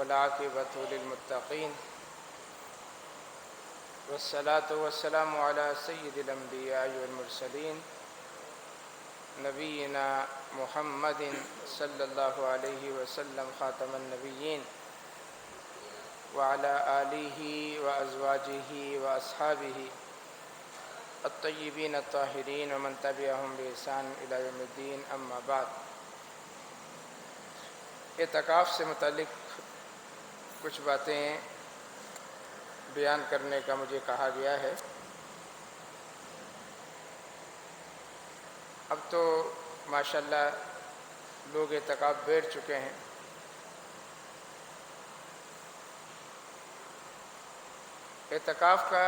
والعاقبة للمتقين والصلاة والسلام على سيد الأنبياء والمرسلين نبينا محمد صلى الله عليه وسلم خاتم النبيين وعلى آله وأزواجه وأصحابه الطيبين الطاهرين ومن تبعهم بإحسان إلى يوم الدين اما بعد۔ اعتکاف سے متعلق کچھ باتیں بیان کرنے کا مجھے کہا گیا ہے۔ اب تو ماشاءاللہ لوگ اعتکاف بیٹھ چکے ہیں۔ اعتکاف کا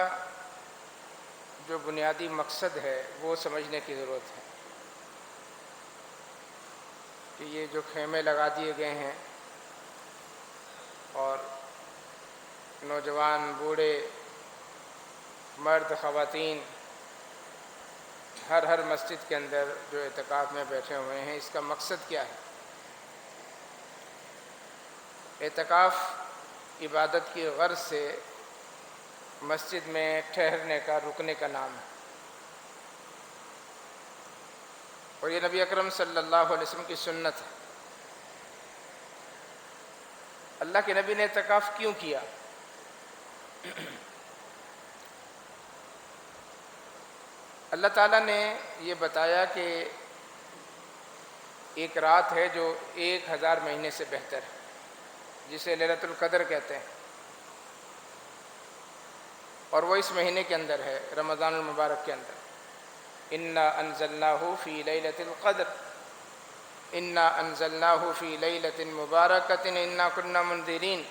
جو بنیادی مقصد ہے وہ سمجھنے کی ضرورت ہے کہ یہ جو خیمے لگا دیے گئے ہیں اور نوجوان بوڑھے مرد خواتین ہر مسجد کے اندر جو اعتکاف میں بیٹھے ہوئے ہیں، اس کا مقصد کیا ہے؟ اعتکاف عبادت کی غرض سے مسجد میں ٹھہرنے کا، رکنے کا نام ہے، اور یہ نبی اکرم صلی اللہ علیہ وسلم کی سنت ہے۔ اللہ کے نبی نے اعتکاف کیوں کیا؟ اللہ تعالیٰ نے یہ بتایا کہ ایک رات ہے جو 1000 مہینے سے بہتر ہے، جسے لیلۃ القدر کہتے ہیں، اور وہ اس مہینے کے اندر ہے، رمضان المبارک کے اندر۔ انا انزلناہ فی لیلۃ القدر انا انزلناہ فی لیلۃ مبارکۃ انا کنا منذرین۔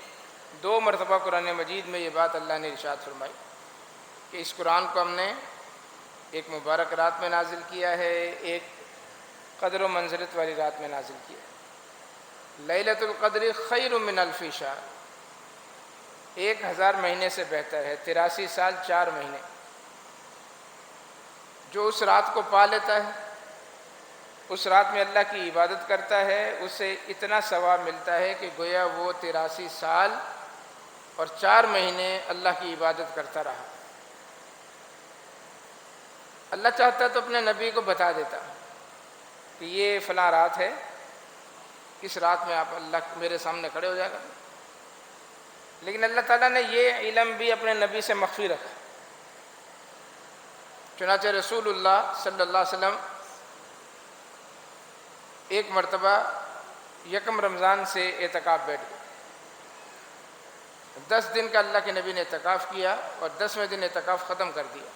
2 مرتبہ قرآن مجید میں یہ بات اللہ نے ارشاد فرمائی کہ اس قرآن کو ہم نے ایک مبارک رات میں نازل کیا ہے، ایک قدر و منزلت والی رات میں نازل کیا ہے۔ لیلۃ القدر خیر من الف شہر، 1000 مہینے سے بہتر ہے، 83 سال 4 مہینے۔ جو اس رات کو پا لیتا ہے، اس رات میں اللہ کی عبادت کرتا ہے، اسے اتنا ثواب ملتا ہے کہ گویا وہ 83 سال اور 4 مہینے اللہ کی عبادت کرتا رہا۔ اللہ چاہتا تو اپنے نبی کو بتا دیتا کہ یہ فلاں رات ہے، اس رات میں آپ اللہ میرے سامنے کھڑے ہو جائے گا، لیکن اللہ تعالیٰ نے یہ علم بھی اپنے نبی سے مخفی رکھا۔ چنانچہ رسول اللہ صلی اللہ علیہ وسلم ایک مرتبہ 1 رمضان سے اعتکاف بیٹھ گئے۔ 10 دن کا اللہ کے نبی نے اعتکاف کیا اور 10ویں دن اعتکاف ختم کر دیا۔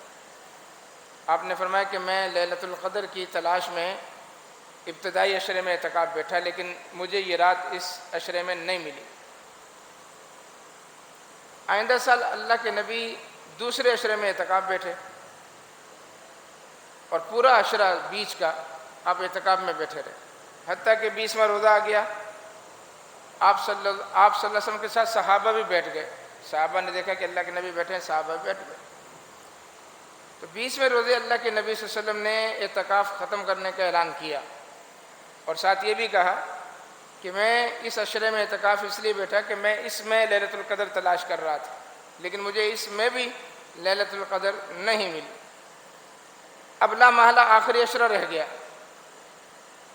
آپ نے فرمایا کہ میں لیلۃ القدر کی تلاش میں ابتدائی عشرے میں اعتکاف بیٹھا، لیکن مجھے یہ رات اس عشرے میں نہیں ملی۔ آئندہ سال اللہ کے نبی دوسرے عشرے میں اعتکاف بیٹھے اور پورا عشرہ بیچ کا آپ اعتکاف میں بیٹھے رہے، حتیٰ کہ 20واں روزہ آ گیا۔ آپ صلی اللہ علیہ وسلم کے ساتھ صحابہ بھی بیٹھ گئے۔ صحابہ نے دیکھا کہ اللہ کے نبی بیٹھے ہیں، صحابہ بھی بیٹھ گئے۔ تو 20ویں روزے اللہ کے نبی صلی اللہ علیہ وسلم نے اعتکاف ختم کرنے کا اعلان کیا، اور ساتھ یہ بھی کہا کہ میں اس عشرے میں اعتکاف اس لیے بیٹھا کہ میں اس میں لیلۃ القدر تلاش کر رہا تھا، لیکن مجھے اس میں بھی لیلۃ القدر نہیں ملی۔ اب لا محالہ آخری عشرہ رہ گیا۔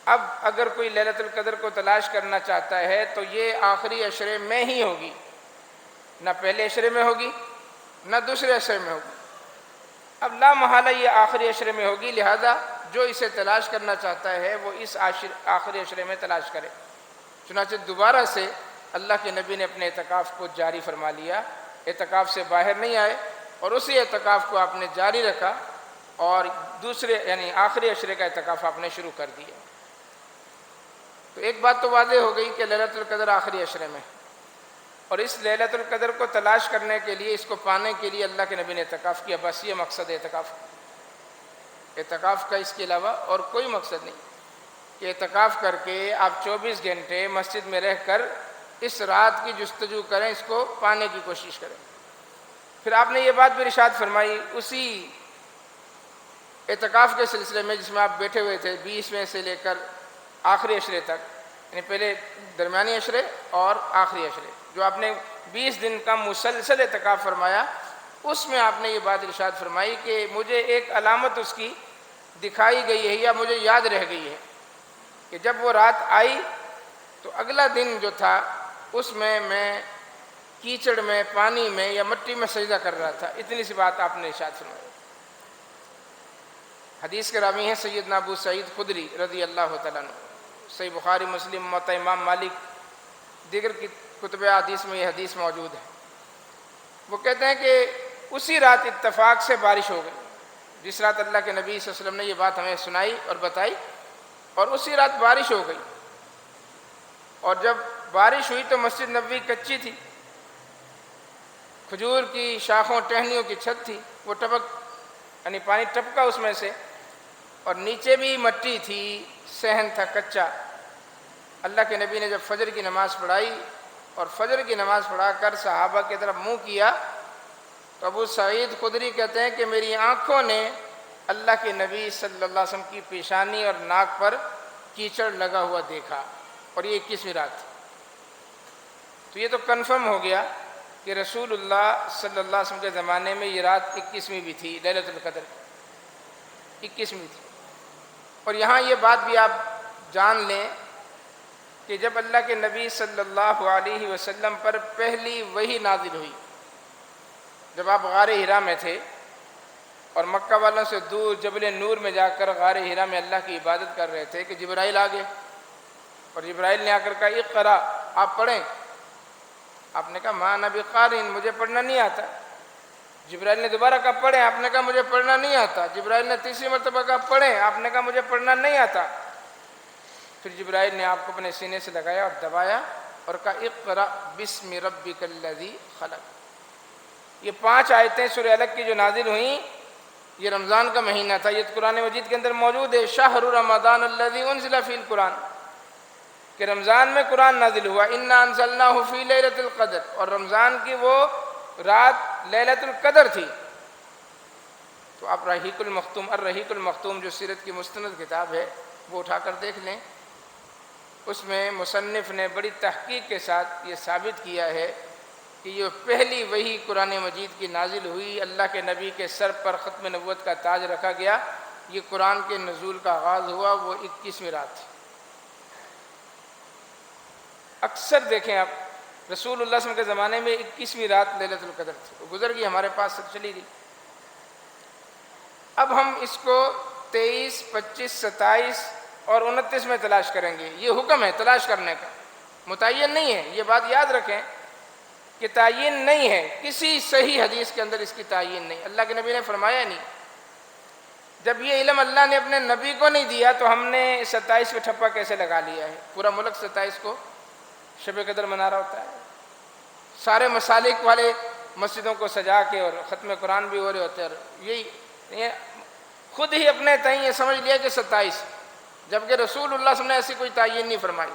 اب اگر کوئی لیلۃ القدر کو تلاش کرنا چاہتا ہے تو یہ آخری عشرے میں ہی ہوگی، نہ پہلے عشرے میں ہوگی نہ دوسرے عشرے میں ہوگی۔ اب لا محالہ یہ آخری عشرے میں ہوگی، لہذا جو اسے تلاش کرنا چاہتا ہے وہ اس آخری عشرے میں تلاش کرے۔ چنانچہ دوبارہ سے اللہ کے نبی نے اپنے اعتکاف کو جاری فرما لیا، اعتکاف سے باہر نہیں آئے، اور اسی اعتکاف کو آپ نے جاری رکھا، اور دوسرے یعنی آخری عشرے کا اعتکاف آپ نے شروع کر دیا۔ تو ایک بات تو واضح ہو گئی کہ لیلۃ القدر آخری عشرے میں، اور اس لیلۃ القدر کو تلاش کرنے کے لیے، اس کو پانے کے لیے اللہ کے نبی نے اعتکاف کیا۔ بس یہ مقصد ہے اعتکاف کا، اس کے علاوہ اور کوئی مقصد نہیں کہ اعتکاف کر کے آپ 24 گھنٹے مسجد میں رہ کر اس رات کی جستجو کریں، اس کو پانے کی کوشش کریں۔ پھر آپ نے یہ بات بھی ارشاد فرمائی اسی اعتکاف کے سلسلے میں جس میں آپ بیٹھے ہوئے تھے 20ویں سے لے کر آخری عشرے تک، یعنی پہلے درمیانی عشرے اور آخری عشرے، جو آپ نے 20 دن کا مسلسل اعتکاف فرمایا، اس میں آپ نے یہ بات ارشاد فرمائی کہ مجھے ایک علامت اس کی دکھائی گئی ہے یا مجھے یاد رہ گئی ہے کہ جب وہ رات آئی تو اگلا دن جو تھا اس میں کیچڑ میں، پانی میں یا مٹی میں سجدہ کر رہا تھا۔ اتنی سی بات آپ نے ارشاد فرمائی۔ حدیث کے راوی ہیں سیدنا ابو سعید خدری رضی اللہ تعالیٰ عنہ، صحیح بخاری، مسلم، موطأ امام مالک، دیگر کتب حدیث میں یہ حدیث موجود ہے۔ وہ کہتے ہیں کہ اسی رات اتفاق سے بارش ہو گئی، جس رات اللہ کے نبی صلی اللہ علیہ وسلم نے یہ بات ہمیں سنائی اور بتائی، اور اسی رات بارش ہو گئی۔ اور جب بارش ہوئی تو مسجد نبوی کچی تھی، کھجور کی شاخوں ٹہنیوں کی چھت تھی، وہ یعنی پانی ٹپکا اس میں سے، اور نیچے بھی مٹی تھی، صحن تھا کچا۔ اللہ کے نبی نے جب فجر کی نماز پڑھائی اور فجر کی نماز پڑھا کر صحابہ کی طرف منہ کیا تو ابو سعید خدری کہتے ہیں کہ میری آنکھوں نے اللہ کے نبی صلی اللہ علیہ وسلم کی پیشانی اور ناک پر کیچڑ لگا ہوا دیکھا، اور یہ 21ویں رات تھی۔ تو یہ تو کنفرم ہو گیا کہ رسول اللہ صلی اللہ علیہ وسلم کے زمانے میں یہ رات 21ویں بھی تھی، لیلۃ القدر 21ویں تھی۔ اور یہاں یہ بات بھی آپ جان لیں کہ جب اللہ کے نبی صلی اللہ علیہ وسلم پر پہلی وحی نازل ہوئی، جب آپ غار حرا میں تھے اور مکہ والوں سے دور جبل نور میں جا کر غار حرا میں اللہ کی عبادت کر رہے تھے کہ جبرائیل آ گئے، اور جبرائیل نے آ کر کہا اقرا، آپ پڑھیں۔ آپ نے کہا ما انا بقارئ، مجھے پڑھنا نہیں آتا۔ جبرائیل نے دوبارہ کہا پڑھیں، آپ نے کہا مجھے پڑھنا نہیں آتا۔ جبرائیل نے تیسری مرتبہ کہا پڑھیں، آپ نے کہا مجھے پڑھنا نہیں آتا۔ پھر جبرائیل نے آپ کو اپنے سینے سے لگایا اور دبایا اور کہا اقرأ بسم ربک الذی خلق۔ یہ 5 آیتیں سورہ الگ کی جو نازل ہوئیں، یہ رمضان کا مہینہ تھا، یہ قرآن مجید کے اندر موجود ہے، شہر رمضان الذی انزل فی القرآن، کہ رمضان میں قرآن نازل ہوا، انا انزلناہ فی لیلۃ القدر، اور رمضان کی وہ رات لیلۃ القدر تھی۔ تو آپ رحیق المختوم، الرحیق المختوم جو سیرت کی مستند کتاب ہے وہ اٹھا کر دیکھ لیں، اس میں مصنف نے بڑی تحقیق کے ساتھ یہ ثابت کیا ہے کہ یہ پہلی وحی قرآن مجید کی نازل ہوئی، اللہ کے نبی کے سر پر ختم نبوت کا تاج رکھا گیا، یہ قرآن کے نزول کا آغاز ہوا، وہ 21ویں رات تھی۔ اکثر دیکھیں آپ رسول اللہ صلی اللہ علیہ وسلم کے زمانے میں 21ویں رات لیلۃ القدر تھی، وہ گزر گئی، ہمارے پاس سے چلی گئی۔ اب ہم اس کو 23، 25، 27 اور 29 میں تلاش کریں گے۔ یہ حکم ہے تلاش کرنے کا، متعین نہیں ہے، یہ بات یاد رکھیں کہ تعین نہیں ہے، کسی صحیح حدیث کے اندر اس کی تعین نہیں، اللہ کے نبی نے فرمایا نہیں۔ جب یہ علم اللہ نے اپنے نبی کو نہیں دیا تو ہم نے 27 پہ ٹھپا کیسے لگا لیا ہے؟ پورا ملک 27 کو شب قدر منا رہا ہوتا ہے، سارے مسالک والے مسجدوں کو سجا کے اور ختم قرآن بھی ہو رہے ہوتے ہیں، اور یہی خود ہی اپنے تئیں یہ سمجھ لیا کہ 27، جبکہ رسول اللہ صلی اللہ علیہ وسلم نے ایسی کوئی تعین نہیں فرمائی۔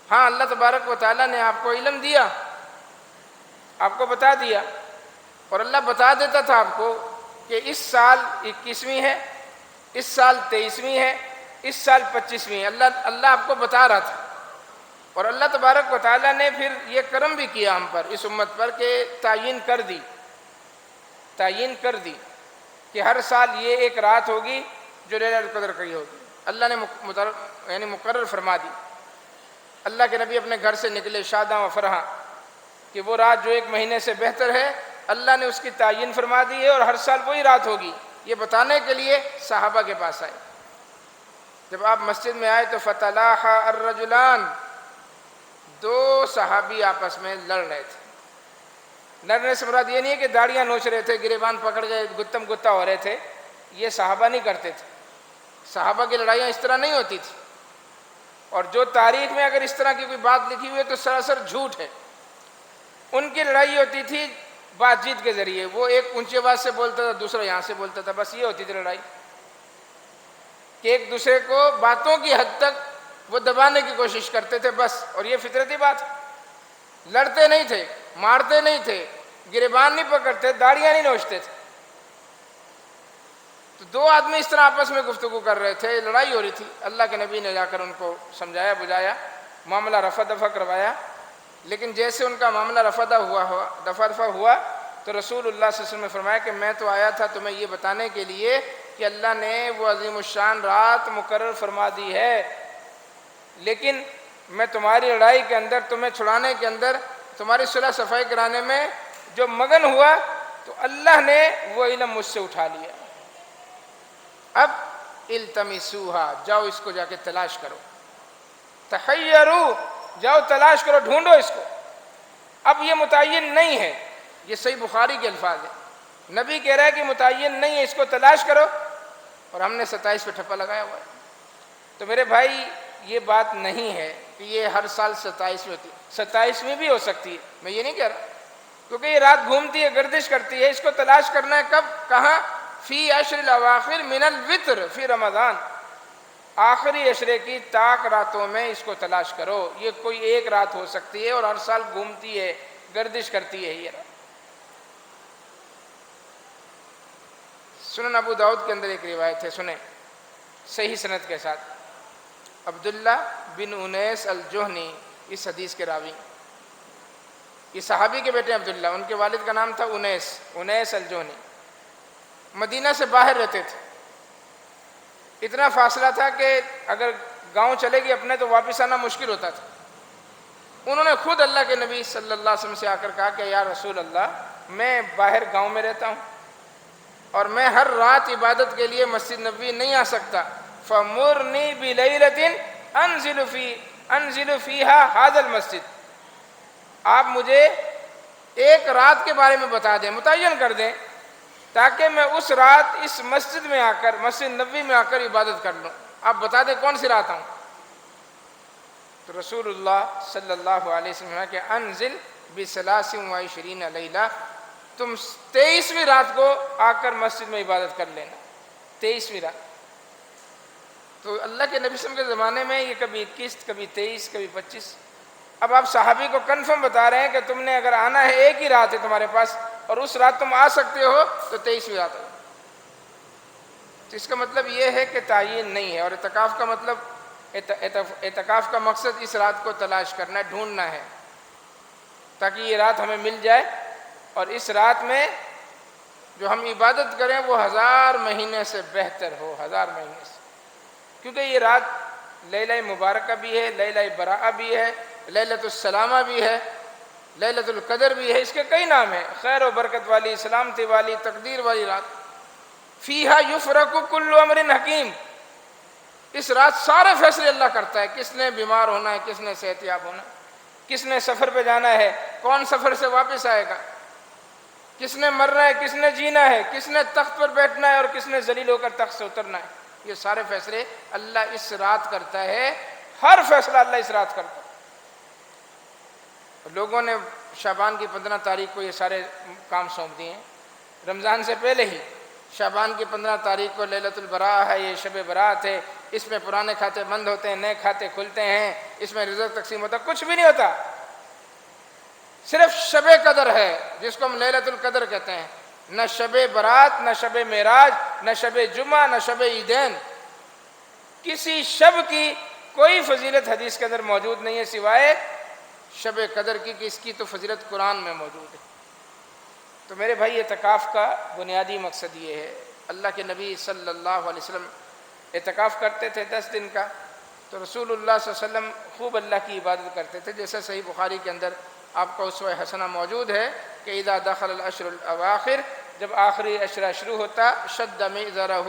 ہاں اللہ تبارک و تعالیٰ نے آپ کو علم دیا، آپ کو بتا دیا، اور اللہ بتا دیتا تھا آپ کو کہ اس سال 21ویں ہے، اس سال 23ویں ہے، اس سال 25ویں ہے، اللہ آپ کو بتا رہا تھا۔ اور اللہ تبارک و تعالیٰ نے پھر یہ کرم بھی کیا ہم پر، اس امت پر، کہ تعین کر دی کہ ہر سال یہ ایک رات ہوگی جو لیلۃ القدر کی ہوگی، اللہ نے مقرر فرما دی۔ اللہ کے نبی اپنے گھر سے نکلے شاداں و فرحاں کہ وہ رات جو ایک مہینے سے بہتر ہے، اللہ نے اس کی تعین فرما دی ہے، اور ہر سال وہی رات ہوگی، یہ بتانے کے لیے صحابہ کے پاس آئے۔ جب آپ مسجد میں آئے تو فتلاحا الرجلان، 2 صحابی آپس میں لڑ رہے تھے۔ لڑنے سے مراد یہ نہیں ہے کہ داڑیاں نوچ رہے تھے، گریبان پکڑ گئے، گتم گتا ہو رہے تھے، یہ صحابہ نہیں کرتے تھے، صحابہ کی لڑائیاں اس طرح نہیں ہوتی تھی، اور جو تاریخ میں اگر اس طرح کی کوئی بات لکھی ہوئی ہے تو سراسر جھوٹ ہے۔ ان کی لڑائی ہوتی تھی بات چیت کے ذریعے، وہ ایک اونچی آواز سے بولتا تھا، دوسرا یہاں سے بولتا تھا، بس یہ ہوتی تھی لڑائی، کہ ایک دوسرے کو باتوں کی حد تک وہ دبانے کی کوشش کرتے تھے بس، اور یہ فطرتی بات، لڑتے نہیں تھے، مارتے نہیں تھے، گریبان نہیں پکڑتے، داڑیاں نہیں نوچتے تھے۔ تو تو دو آدمی اس طرح آپس میں گفتگو کر رہے تھے، لڑائی ہو رہی تھی، اللہ کے نبی نے جا کر ان کو سمجھایا بجھایا، معاملہ رفع دفع کروایا، لیکن جیسے ان کا معاملہ رفع دفع ہوا تو رسول اللہ صلی اللہ علیہ وسلم نے فرمایا کہ میں تو آیا تھا تمہیں یہ بتانے کے لیے کہ اللہ نے وہ عظیم الشان رات مقرر فرما دی ہے، لیکن میں تمہاری لڑائی کے اندر، تمہیں چھڑانے کے اندر، تمہاری صلح صفائی کرانے میں جو مگن ہوا تو اللہ نے وہ علم مجھ سے اٹھا لیا، اب التمسوہا، جاؤ اس کو جا کے تلاش کرو، تحیروا، جاؤ تلاش کرو، ڈھونڈو اس کو۔ اب یہ متعین نہیں ہے، یہ صحیح بخاری کے الفاظ ہیں، نبی کہہ رہا ہے کہ متعین نہیں ہے، اس کو تلاش کرو، اور ہم نے 27 پہ ٹھپا لگایا ہوا ہے۔ تو میرے بھائی یہ بات نہیں ہے کہ یہ ہر سال 27 میں ہوتی ہے، 27ویں بھی ہو سکتی ہے، میں یہ نہیں کہہ رہا، کیونکہ یہ رات گھومتی ہے، گردش کرتی ہے، اس کو تلاش کرنا ہے کب، کہاں، فی عشر الاواخر من الوتر فی رمضان، آخری عشرے کی طاق راتوں میں اس کو تلاش کرو۔ یہ کوئی ایک رات ہو سکتی ہے اور ہر سال گھومتی ہے، گردش کرتی ہے یہ رات۔ سنن ابو داؤد کے اندر ایک روایت ہے، سنیں صحیح سند کے ساتھ، عبداللہ بن انیس الجہنی اس حدیث کے راوی، یہ صحابی کے بیٹے عبداللہ، ان کے والد کا نام تھا انیس الجہنی، مدینہ سے باہر رہتے تھے، اتنا فاصلہ تھا کہ اگر گاؤں چلے گی اپنے تو واپس آنا مشکل ہوتا تھا۔ انہوں نے خود اللہ کے نبی صلی اللہ علیہ وسلم سے آ کر کہا کہ یا رسول اللہ، میں باہر گاؤں میں رہتا ہوں اور میں ہر رات عبادت کے لیے مسجد نبوی نہیں آ سکتا، فَمُرْنِي بِلَيْلَةٍ أَنزِلُ فِيهَا هَذَا الْمَسْجِدِ، آپ مجھے ایک رات کے بارے میں بتا دیں، متعین کر دیں، تاکہ میں اس رات اس مسجد میں آ کر، مسجد نبوی میں آ کر عبادت کر لوں، آپ بتا دیں کون سی رات آؤں۔ تو رسول اللہ صلی اللہ علیہ وسلم نے کہ انزل ب23 لیلہ، تم 23ویں رات کو آ کر مسجد میں عبادت کر لینا، 23ویں رات۔ تو اللہ کے نبی صلی اللہ علیہ وسلم کے زمانے میں یہ کبھی 21، کبھی 23، کبھی 25، اب آپ صحابی کو کنفرم بتا رہے ہیں کہ تم نے اگر آنا ہے، ایک ہی رات ہے تمہارے پاس اور اس رات تم آ سکتے ہو تو 23ویں رات ہے۔ تو اس کا مطلب یہ ہے کہ تعین نہیں ہے، اور اعتکاف کا مطلب، اعتکاف کا مقصد اس رات کو تلاش کرنا ہے، ڈھونڈنا ہے، تاکہ یہ رات ہمیں مل جائے، اور اس رات میں جو ہم عبادت کریں وہ 1000 مہینے سے بہتر ہو، 1000 مہینے سے، کیونکہ یہ رات لیلہ مبارکہ بھی ہے، لیلہ براءہ بھی ہے، لیلۃ السلامہ بھی ہے، لیلۃ القدر بھی ہے، اس کے کئی نام ہیں، خیر و برکت والی، سلامتی والی، تقدیر والی رات۔ فیہا یفرق کل امر حکیم، اس رات سارے فیصلے اللہ کرتا ہے، کس نے بیمار ہونا ہے، کس نے صحت یاب ہونا ہے، کس نے سفر پہ جانا ہے، کون سفر سے واپس آئے گا، کس نے مرنا ہے، کس نے جینا ہے، کس نے تخت پر بیٹھنا ہے اور کس نے ذلیل ہو کر تخت سے اترنا ہے، یہ سارے فیصلے اللہ اس رات کرتا ہے، ہر فیصلہ اللہ اس رات کرتا ہے۔ لوگوں نے شعبان کی 15 تاریخ کو یہ سارے کام سونپ دیے ہیں، رمضان سے پہلے ہی شعبان کی 15 تاریخ کو لیلۃ البراء ہے، یہ شب برات ہے، اس میں پرانے کھاتے بند ہوتے ہیں، نئے کھاتے کھلتے ہیں، اس میں رزق تقسیم ہوتا ہے، کچھ بھی نہیں ہوتا، صرف شب قدر ہے جس کو ہم لیلۃ القدر کہتے ہیں، نہ شب برات، نہ شب معراج، نہ شب جمعہ، نہ شب عیدین، کسی شب کی کوئی فضیلت حدیث کے اندر موجود نہیں ہے سوائے شب قدر کی، کہ اس کی تو فضیلت قرآن میں موجود ہے۔ تو میرے بھائی اعتکاف کا بنیادی مقصد یہ ہے، اللہ کے نبی صلی اللہ علیہ وسلم اعتکاف کرتے تھے 10 دن کا، تو رسول اللہ صلی اللہ علیہ وسلم خوب اللہ کی عبادت کرتے تھے، جیسے صحیح بخاری کے اندر آپ کا اسوہ حسنہ موجود ہے کہ اذا دخل العشر الاواخر، جب آخری عشرہ شروع ہوتا، شد مئزرہ،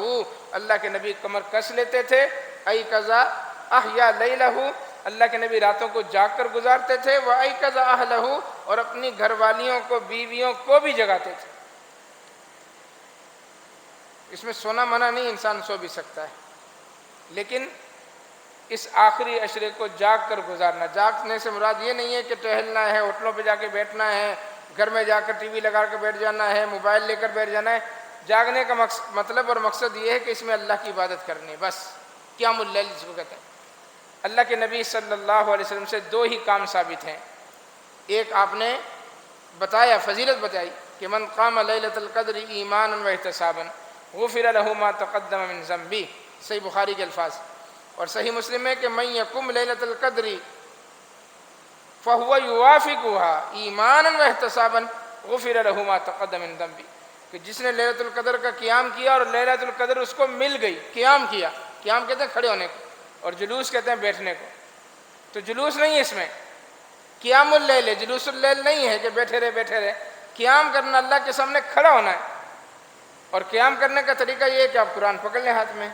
اللہ کے نبی کمر کس لیتے تھے، ایقظا احیا لیلہ، اللہ کے نبی راتوں کو جاگ کر گزارتے تھے، وَأَيْقَظَ أَهْلَهُ، اور اپنی گھر والیوں کو، بیویوں کو بھی جگاتے تھے۔ اس میں سونا منع نہیں، انسان سو بھی سکتا ہے، لیکن اس آخری عشرے کو جاگ کر گزارنا، جاگنے سے مراد یہ نہیں ہے کہ ٹہلنا ہے، ہوٹلوں پہ جا کے بیٹھنا ہے، گھر میں جا کر ٹی وی لگا کے بیٹھ جانا ہے، موبائل لے کر بیٹھ جانا ہے، جاگنے کا مطلب اور مقصد یہ ہے کہ اس میں اللہ کی عبادت کرنی ہے، بس قیام اللیل جس کو کہتے ہیں۔ اللہ کے نبی صلی اللہ علیہ وسلم سے 2 ہی کام ثابت ہیں، ایک آپ نے بتایا، فضیلت بتائی کہ من قام لیلۃ القدر ایمانا واحتسابا غفر له ما تقدم من ذنبی، صحیح بخاری کے الفاظ۔ اور صحیح مسلم میں کہ من یقم لیلۃ القدر فهو یوافقها ایمانا واحتسابا غفر له ما تقدم من ذنبی، کہ جس نے لیلۃ القدر کا قیام کیا اور لیلۃ القدر اس کو مل گئی، قیام کیا، قیام کہتے ہیں کھڑے ہونے کو، اور جلوس کہتے ہیں بیٹھنے کو، تو جلوس نہیں ہے اس میں، قیام اللیل ہے، جلوس اللیل نہیں ہے کہ بیٹھے رہے، قیام کرنا اللہ کے سامنے کھڑا ہونا ہے۔ اور قیام کرنے کا طریقہ یہ ہے کہ آپ قرآن پکڑ لیں ہاتھ میں،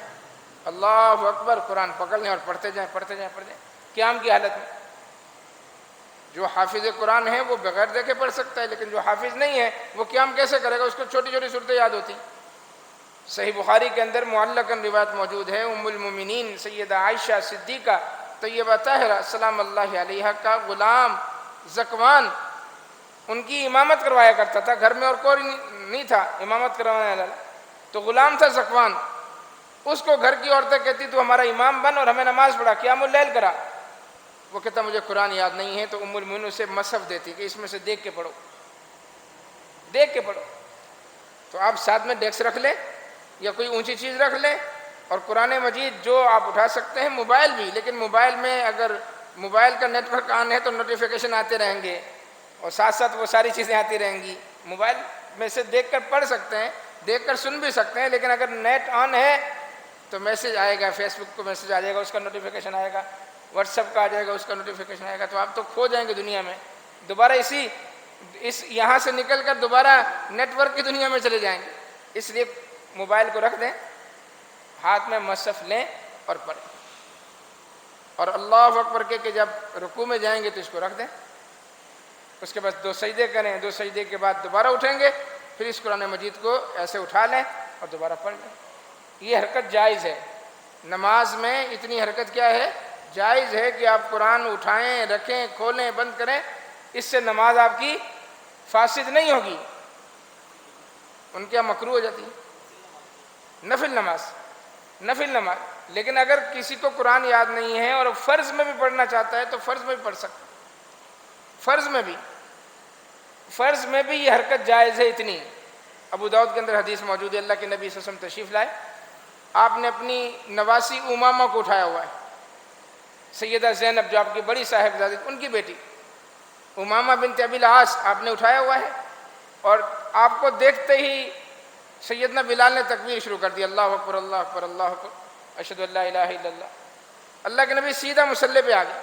اللہ اکبر، قرآن پکڑ لیں اور پڑھتے جائیں قیام کی حالت میں۔ جو حافظ قرآن ہے وہ بغیر دیکھے پڑھ سکتا ہے، لیکن جو حافظ نہیں ہے وہ قیام کیسے کرے گا؟ اس کو چھوٹی چھوٹی صورتیں یاد ہوتی۔ صحیح بخاری کے اندر معلقاً روایت موجود ہے، ام المومنین سیدہ عائشہ صدیقہ طیبہ طاہرہ سلام اللہ علیہا کا غلام ذکوان ان کی امامت کروایا کرتا تھا، گھر میں اور کوئی نہیں تھا امامت کروانے والا، تو غلام تھا ذکوان، اس کو گھر کی عورتیں کہتی تو ہمارا امام بن اور ہمیں نماز پڑھا، قیام اللیل کرا۔ وہ کہتا مجھے قرآن یاد نہیں ہے، تو ام المؤمنین اسے مصحف دیتی کہ اس میں سے دیکھ کے پڑھو، دیکھ کے پڑھو۔ تو آپ ساتھ میں ڈیسک رکھ لیں یا کوئی اونچی چیز رکھ لیں، اور قرآن مجید جو آپ اٹھا سکتے ہیں، موبائل بھی، لیکن موبائل میں اگر موبائل کا نیٹ ورک آن ہے تو نوٹیفیکیشن آتے رہیں گے اور ساتھ ساتھ وہ ساری چیزیں آتی رہیں گی۔ موبائل میں سے دیکھ کر پڑھ سکتے ہیں، دیکھ کر سن بھی سکتے ہیں، لیکن اگر نیٹ آن ہے تو میسج آئے گا، فیس بک کو میسج آ جائے گا، اس کا نوٹیفیکیشن آئے گا، واٹس ایپ کا آ جائے گا، اس کا نوٹیفیکیشن آئے گا، تو آپ تو کھو جائیں گے دنیا میں، دوبارہ اس یہاں سے نکل کر دوبارہ نیٹ ورک کی دنیا میں چلے جائیں گے۔ اس لیے موبائل کو رکھ دیں، ہاتھ میں مصحف لیں اور پڑھیں، اور اللہ اکبر کہ جب رکوع میں جائیں گے تو اس کو رکھ دیں، اس کے بعد 2 سجدے کریں، 2 سجدے کے بعد دوبارہ اٹھیں گے، پھر اس قرآن مجید کو ایسے اٹھا لیں اور دوبارہ پڑھ لیں۔ یہ حرکت جائز ہے نماز میں، اتنی حرکت کیا ہے؟ جائز ہے کہ آپ قرآن اٹھائیں، رکھیں، کھولیں، بند کریں، اس سے نماز آپ کی فاسد نہیں ہوگی، ان کے یہاں مکروہ ہو جاتی ہے نفل نماز۔ لیکن اگر کسی کو قرآن یاد نہیں ہے اور فرض میں بھی پڑھنا چاہتا ہے تو فرض میں بھی پڑھ سکتا ہے، فرض میں بھی یہ حرکت جائز ہے اتنی۔ ابو داؤد کے اندر حدیث موجود ہے، اللہ کے نبی صلی اللہ علیہ وسلم تشریف لائے، آپ نے اپنی نواسی امامہ کو اٹھایا ہوا ہے، سیدہ زینب جو آپ کی بڑی صاحبزادی ان کی بیٹی امامہ بنت ابی العاص آپ نے اٹھایا ہوا ہے، اور آپ کو دیکھتے ہی سیدنا بلال نے تکبیر شروع کر دی، اللہ اکبر اللہ اکبر اللہ اکبر اشہد ان لا الہ الا اللہ۔ اللہ کے نبی سیدھا مصلی پہ آ گئے،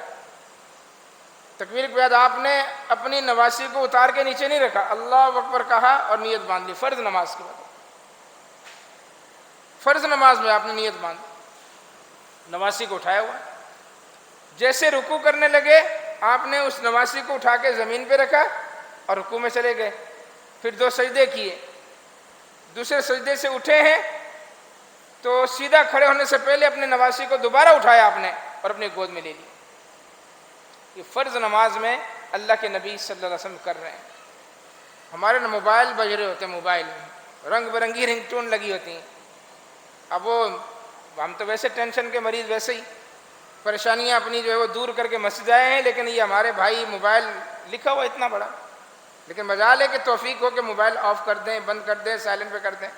تکبیر کے بعد آپ نے اپنی نواسی کو اتار کے نیچے نہیں رکھا، اللہ اکبر کہا اور نیت باندھ لی، فرض نماز کے بعد، فرض نماز میں آپ نے نیت باندھ لی، نواسی کو اٹھایا ہوا۔ جیسے رکوع کرنے لگے آپ نے اس نواسی کو اٹھا کے زمین پہ رکھا اور رکوع میں چلے گئے، پھر 2 سجدے کیے، دوسرے سجدے سے اٹھے ہیں تو سیدھا کھڑے ہونے سے پہلے اپنے نواسی کو دوبارہ اٹھایا آپ نے اور اپنی گود میں لے لی۔ یہ فرض نماز میں اللہ کے نبی صلی اللہ علیہ وسلم کر رہے ہیں۔ ہمارے موبائل بج رہے ہوتے ہیں، موبائل میں رنگ برنگی رنگ ٹون لگی ہوتی ہیں، اب وہ ہم تو ویسے ٹینشن کے مریض، ویسے ہی پریشانیاں اپنی جو ہے وہ دور کر کے مسجد آئے ہیں، لیکن یہ ہمارے بھائی موبائل لکھا ہوا اتنا بڑا، لیکن مجال ہے کہ توفیق ہو کہ موبائل آف کر دیں، بند کر دیں، سائلنٹ پہ کر دیں۔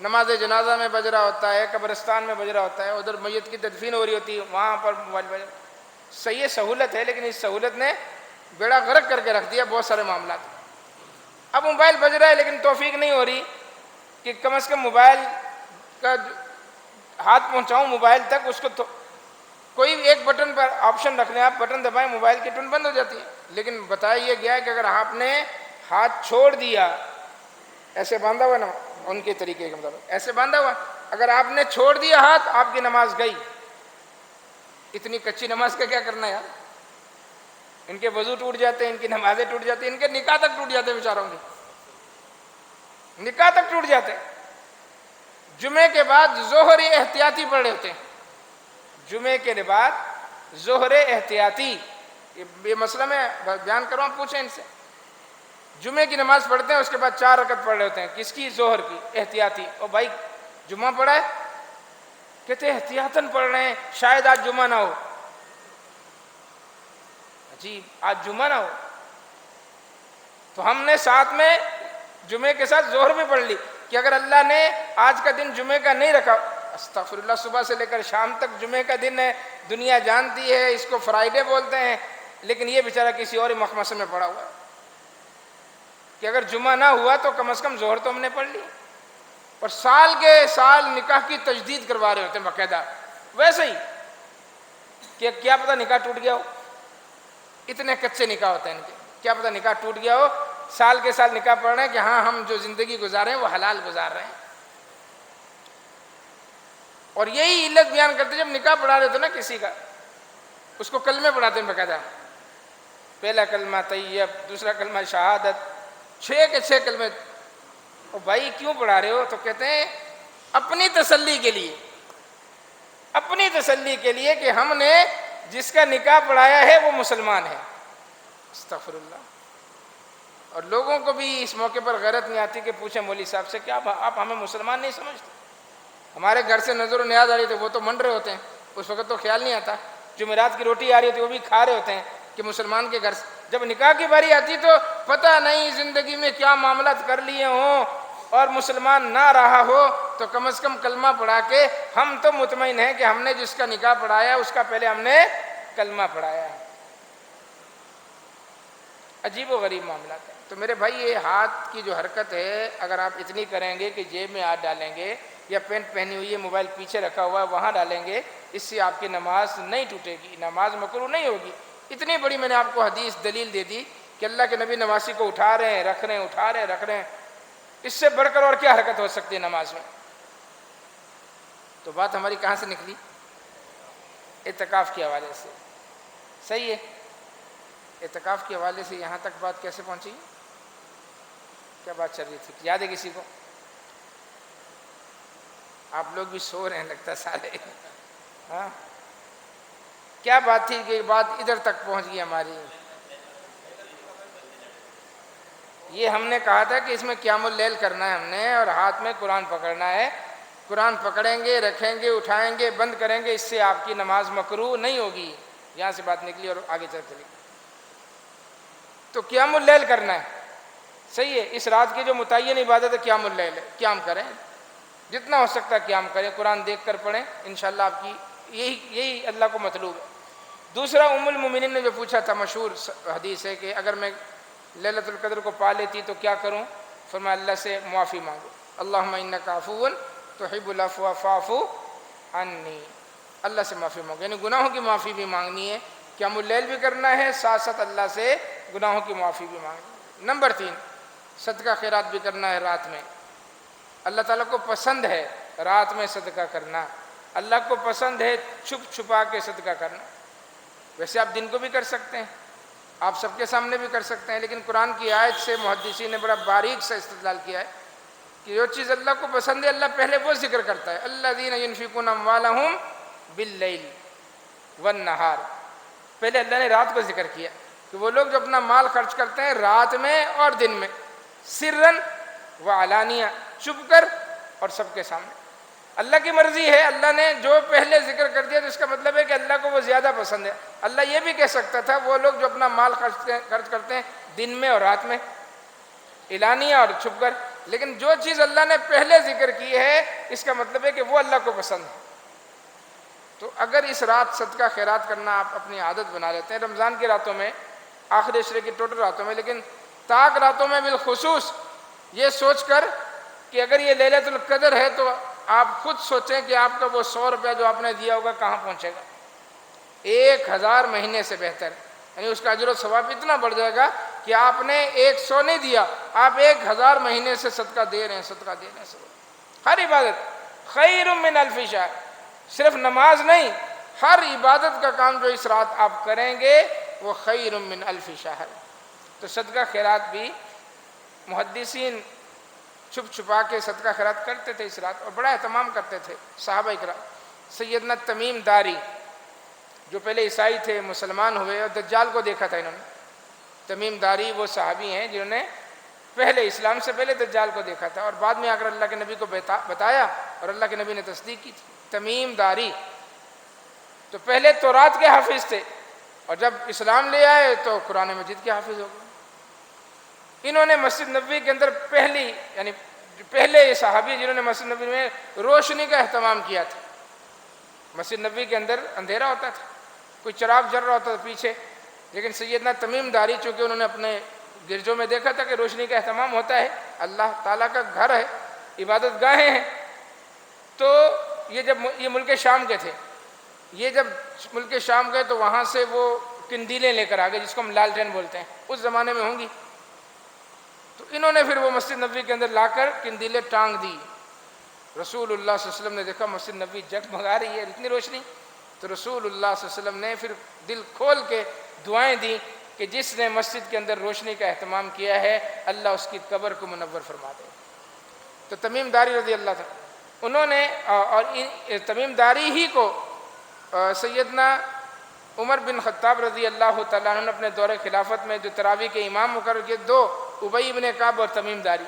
نماز جنازہ میں بج رہا ہوتا ہے، قبرستان میں بج رہا ہوتا ہے، ادھر میت کی تدفین ہو رہی ہوتی ہے، وہاں پر موبائل بج رہا۔ صحیح سہولت ہے، لیکن اس سہولت نے بیڑا غرق کر کے رکھ دیا بہت سارے معاملات۔ اب موبائل بج رہا ہے لیکن توفیق نہیں ہو رہی کہ کم از کم موبائل کا ہاتھ پہنچاؤں موبائل تک، اس کو کوئی ایک بٹن پر آپشن رکھ لیں، آپ بٹن دبائیں موبائل کی ٹون بند ہو جاتی ہے۔ لیکن بتایا یہ گیا ہے کہ اگر آپ نے ہاتھ چھوڑ دیا، ایسے باندھا ہوا نا ان کے طریقے کے مطابق، ایسے باندھا ہوا، اگر آپ نے چھوڑ دیا ہاتھ، آپ کی نماز گئی۔ اتنی کچی نماز کا کیا کرنا ہے یار؟ ان کے وضو ٹوٹ جاتے ہیں، ان کی نمازیں ٹوٹ جاتی ہیں، ان کے نکاح تک ٹوٹ جاتے ہیں بیچاروں کے، نکاح تک ٹوٹ جاتے ہیں۔ جمعے کے بعد ظہر احتیاطی پڑھ رہے ہوتے ہیں، جمعے کے بعد ظہر احتیاطی، یہ مسئلہ میں بیان کروں، آپ پوچھیں ان سے۔ جمعے کی نماز پڑھتے ہیں، اس کے بعد 4 رکعت پڑھ رہے ہوتے ہیں، کس کی؟ ظہر کی احتیاطی۔ اور بھائی جمعہ پڑھا ہے؟ کہتے ہیں احتیاطاً پڑھ رہے ہیں، شاید آج جمعہ نہ ہو۔ عجیب، آج جمعہ نہ ہو تو ہم نے ساتھ میں جمعے کے ساتھ ظہر بھی پڑھ لی کہ اگر اللہ نے آج کا دن جمعے کا نہیں رکھا، استغفر اللہ، صبح سے لے کر شام تک جمعے کا دن ہے، دنیا جانتی ہے اس کو فرائیڈے بولتے ہیں، لیکن یہ بیچارہ کسی اور مخمصے میں پڑا ہوا ہے کہ اگر جمعہ نہ ہوا تو کم از کم ظہر تو ہم نے پڑھ لی، اور سال کے سال نکاح کی تجدید کروا رہے ہوتے ہیں باقاعدہ، ویسے ہی کہ کیا پتہ نکاح ٹوٹ گیا ہو، اتنے کچے نکاح ہوتے ہیں ان کے، کیا پتہ نکاح ٹوٹ گیا ہو، سال کے سال نکاح پڑھ رہے ہیں کہ ہاں ہم جو زندگی گزارے ہیں وہ حلال گزار رہے ہیں، اور یہی علت بیان کرتے جب نکاح پڑھا رہے تھے نا کسی کا، اس کو کلمے پڑھاتے ہیں باقاعدہ، پہلا کلمہ طیب، دوسرا کلمہ شہادت، 6 کے 6 کلمے، اور بھائی کیوں پڑھا رہے ہو؟ تو کہتے ہیں اپنی تسلی کے لیے، اپنی تسلی کے لیے کہ ہم نے جس کا نکاح پڑھایا ہے وہ مسلمان ہے۔ استغفر اللہ۔ اور لوگوں کو بھی اس موقع پر غیرت نہیں آتی کہ پوچھیں مولوی صاحب سے کہ آپ ہمیں مسلمان نہیں سمجھتے؟ ہمارے گھر سے نظر و نیاز آ رہی تھی وہ تو من رہے ہوتے ہیں، اس وقت تو خیال نہیں آتا، جمعرات کی روٹی آ رہی ہوتی وہ بھی کھا رہے ہوتے ہیں کہ مسلمان کے گھر سے، جب نکاح کی باری آتی تو پتہ نہیں زندگی میں کیا معاملات کر لیے ہوں، اور مسلمان نہ رہا ہو تو کم از کم کلمہ پڑھا کے ہم تو مطمئن ہیں کہ ہم نے جس کا نکاح پڑھایا اس کا پہلے ہم نے کلمہ پڑھایا ہے۔ عجیب و غریب معاملات ہیں۔ تو میرے بھائی یہ ہاتھ کی جو حرکت ہے اگر آپ اتنی کریں گے کہ جیب میں ہاتھ ڈالیں گے یا پینٹ پہنی ہوئی ہے موبائل پیچھے رکھا ہوا ہے وہاں ڈالیں گے، اس سے آپ کی نماز نہیں ٹوٹے گی، نماز مکروہ نہیں ہوگی۔ اتنی بڑی میں نے آپ کو حدیث دلیل دے دی کہ اللہ کے نبی نمازی کو اٹھا رہے ہیں رکھ رہے ہیں، اٹھا رہے ہیں رکھ رہے ہیں، اس سے بڑھ کر اور کیا حرکت ہو سکتی ہے نماز میں؟ تو بات ہماری کہاں سے نکلی؟ اعتکاف کے حوالے سے، صحیح ہے؟ اعتکاف کے حوالے سے یہاں تک بات کیسے پہنچی؟ کیا بات چل رہی تھی؟ یاد ہے کسی کو؟ آپ لوگ بھی سو رہے ہیں لگتا سارے، ہاں کیا بات تھی کہ بات ادھر تک پہنچ گئی ہماری؟ یہ ہم نے کہا تھا کہ اس میں قیام اللیل کرنا ہے ہم نے، اور ہاتھ میں قرآن پکڑنا ہے، قرآن پکڑیں گے رکھیں گے اٹھائیں گے بند کریں گے، اس سے آپ کی نماز مکروہ نہیں ہوگی۔ یہاں سے بات نکلی اور آگے چل چلی۔ تو قیام اللیل کرنا ہے، صحیح ہے، اس رات کی جو متعین عبادت ہے قیام اللیل ہے، قیام کریں، جتنا ہو سکتا ہے قیام کریں، قرآن دیکھ کر پڑھیں، انشاءاللہ آپ کی یہی اللہ کو مطلوب ہے۔ دوسرا ام المومنین نے جو پوچھا تھا، مشہور حدیث ہے کہ اگر میں لیلۃ القدر کو پا لیتی تو کیا کروں؟ فرمایا اللہ سے معافی مانگو، اللہم انک عفو تحب العفو فاعف عنی، اللہ سے معافی مانگو، یعنی گناہوں کی معافی بھی مانگنی ہے، قیام اللیل بھی کرنا ہے، ساتھ ساتھ اللہ سے گناہوں کی معافی بھی مانگنی ہے۔ نمبر 3، صدقہ خیرات بھی کرنا ہے رات میں، اللہ تعالیٰ کو پسند ہے رات میں صدقہ کرنا، اللہ کو پسند ہے چھپ چھپا کے صدقہ کرنا۔ ویسے آپ دن کو بھی کر سکتے ہیں، آپ سب کے سامنے بھی کر سکتے ہیں، لیکن قرآن کی آیت سے محدثین نے بڑا باریک سے استدلال کیا ہے کہ جو چیز اللہ کو پسند ہے اللہ پہلے وہ ذکر کرتا ہے، الذین ینفقون اموالہم باللیل والنہار، پہلے اللہ نے رات کو ذکر کیا کہ وہ لوگ جو اپنا مال خرچ کرتے ہیں رات میں اور دن میں، سرًا وعلانیہ، چھپ کر اور سب کے سامنے۔ اللہ کی مرضی ہے، اللہ نے جو پہلے ذکر کر دیا تو اس کا مطلب ہے کہ اللہ کو وہ زیادہ پسند ہے۔ اللہ یہ بھی کہہ سکتا تھا وہ لوگ جو اپنا مال خرچ کرتے ہیں دن میں اور رات میں، اعلانیہ اور چھپ کر، لیکن جو چیز اللہ نے پہلے ذکر کی ہے اس کا مطلب ہے کہ وہ اللہ کو پسند ہے۔ تو اگر اس رات صدقہ خیرات کرنا آپ اپنی عادت بنا لیتے ہیں، رمضان کی راتوں میں، آخری عشرے کی ٹوٹل راتوں میں، لیکن طاق راتوں میں بالخصوص یہ سوچ کر کہ اگر یہ لیلۃ القدر ہے تو آپ خود سوچیں کہ آپ کا وہ 100 روپیہ جو آپ نے دیا ہوگا کہاں پہنچے گا، 1000 مہینے سے بہتر، یعنی اس کا اجر و ثواب اتنا بڑھ جائے گا کہ آپ نے 100 نہیں دیا، آپ 1000 مہینے سے صدقہ دے رہے ہیں، صدقہ دے رہے ہیں۔ ہر عبادت خیر من الف شہر، صرف نماز نہیں، ہر عبادت کا کام جو اس رات آپ کریں گے وہ خیر من الف شہر۔ تو صدقہ خیرات بھی محدثین چھپ چھپا کے صدقہ خیرات کرتے تھے اس رات، اور بڑا اہتمام کرتے تھے صحابہ اکرام۔ سیدنا تمیم داری جو پہلے عیسائی تھے مسلمان ہوئے اور دجال کو دیکھا تھا انہوں نے، تمیم داری وہ صحابی ہیں جنہوں نے پہلے اسلام سے پہلے دجال کو دیکھا تھا اور بعد میں آ کر اللہ کے نبی کو بتایا اور اللہ کے نبی نے تصدیق کی تھی۔ تمیم داری تو پہلے تورات کے حافظ تھے اور جب اسلام لے آئے تو قرآن مجید کے حافظ ہو گئے۔ انہوں نے مسجد نبوی کے اندر پہلی یعنی پہلے یہ صحابی جنہوں نے مسجد نبوی میں روشنی کا اہتمام کیا تھا. مسجد نبوی کے اندر اندھیرا ہوتا تھا، کوئی چراغ جل رہا ہوتا تھا پیچھے، لیکن سیدنا تمیم داری چونکہ انہوں نے اپنے گرجوں میں دیکھا تھا کہ روشنی کا اہتمام ہوتا ہے، اللہ تعالیٰ کا گھر ہے، عبادت گاہیں ہیں، تو یہ جب یہ ملک شام کے تھے، یہ جب ملک شام گئے تو وہاں سے وہ قندیلیں لے کر آ گئے، جس کو ہم لالٹین بولتے ہیں، اس زمانے میں ہوں گی. تو انہوں نے پھر وہ مسجد نبوی کے اندر لا کر قندیلیں ٹانگ دی. رسول اللہ صلی اللہ علیہ وسلم نے دیکھا مسجد نبوی جگمگا رہی ہے، اتنی روشنی. تو رسول اللہ صلی اللہ علیہ وسلم نے پھر دل کھول کے دعائیں دی کہ جس نے مسجد کے اندر روشنی کا اہتمام کیا ہے اللہ اس کی قبر کو منور فرما دے. تو تمیم داری رضی اللہ تھا انہوں نے، اور تمیم داری ہی کو سیدنا عمر بن خطاب رضی اللہ تعالیٰ عنہ نے اپنے دور خلافت میں جو تراویح کے امام مقرر کیے، دو، ابی بن کعب اور تمیم داری.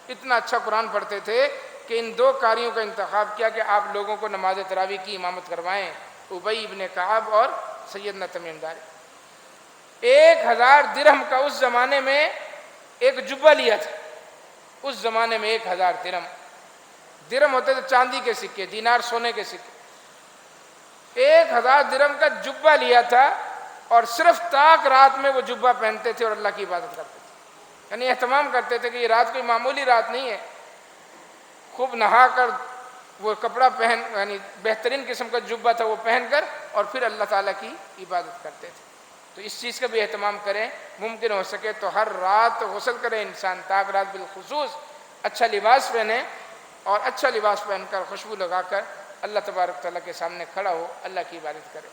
اتنا اچھا قرآن پڑھتے تھے کہ ان دو قاریوں کا انتخاب کیا کہ آپ لوگوں کو نماز تراویح کی امامت کروائیں، ابی بن کعب اور سیدنا تمیم داری. 1000 درہم کا اس زمانے میں ایک جبہ لیا تھا. اس زمانے میں 1000 درہم، درہم ہوتے تھے چاندی کے سکے، دینار سونے کے سکے. 1000 درہم کا جبہ لیا تھا اور صرف تاک رات میں وہ جبہ پہنتے تھے اور اللہ کی عبادت کرتے تھے. یعنی اہتمام کرتے تھے کہ یہ رات کوئی معمولی رات نہیں ہے. خوب نہا کر وہ کپڑا پہن، یعنی بہترین قسم کا جبہ تھا، وہ پہن کر اور پھر اللہ تعالیٰ کی عبادت کرتے تھے. تو اس چیز کا بھی اہتمام کریں، ممکن ہو سکے تو ہر رات غسل کرے انسان، تاک رات بالخصوص اچھا لباس پہنے، اور اچھا لباس پہن کر خوشبو لگا کر اللہ تبارک تعالیٰ کے سامنے کھڑا ہو، اللہ کی عبادت کرے.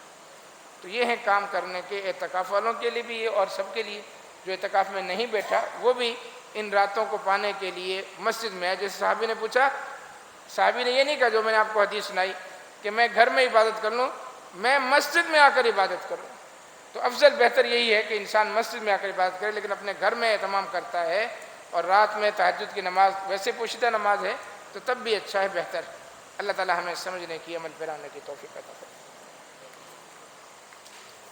تو یہ ہیں کام کرنے کے اعتکاف والوں کے لیے بھی اور سب کے لیے. جو اعتکاف میں نہیں بیٹھا وہ بھی ان راتوں کو پانے کے لیے مسجد میں ہے. جیسے صحابی نے پوچھا، صحابی نے یہ نہیں کہا جو میں نے آپ کو حدیث سنائی کہ میں گھر میں عبادت کر لوں، میں مسجد میں آ کر عبادت کروں. تو افضل بہتر یہی ہے کہ انسان مسجد میں آ کر عبادت کرے، لیکن اپنے گھر میں اہتمام کرتا ہے اور رات میں تہجد کی نماز ویسے پوشیدہ نماز ہے تو تب بھی اچھا ہے، بہتر. اللہ تعالی ہمیں سمجھنے کی، عمل پیرانے کی توفیق عطا فرمائے.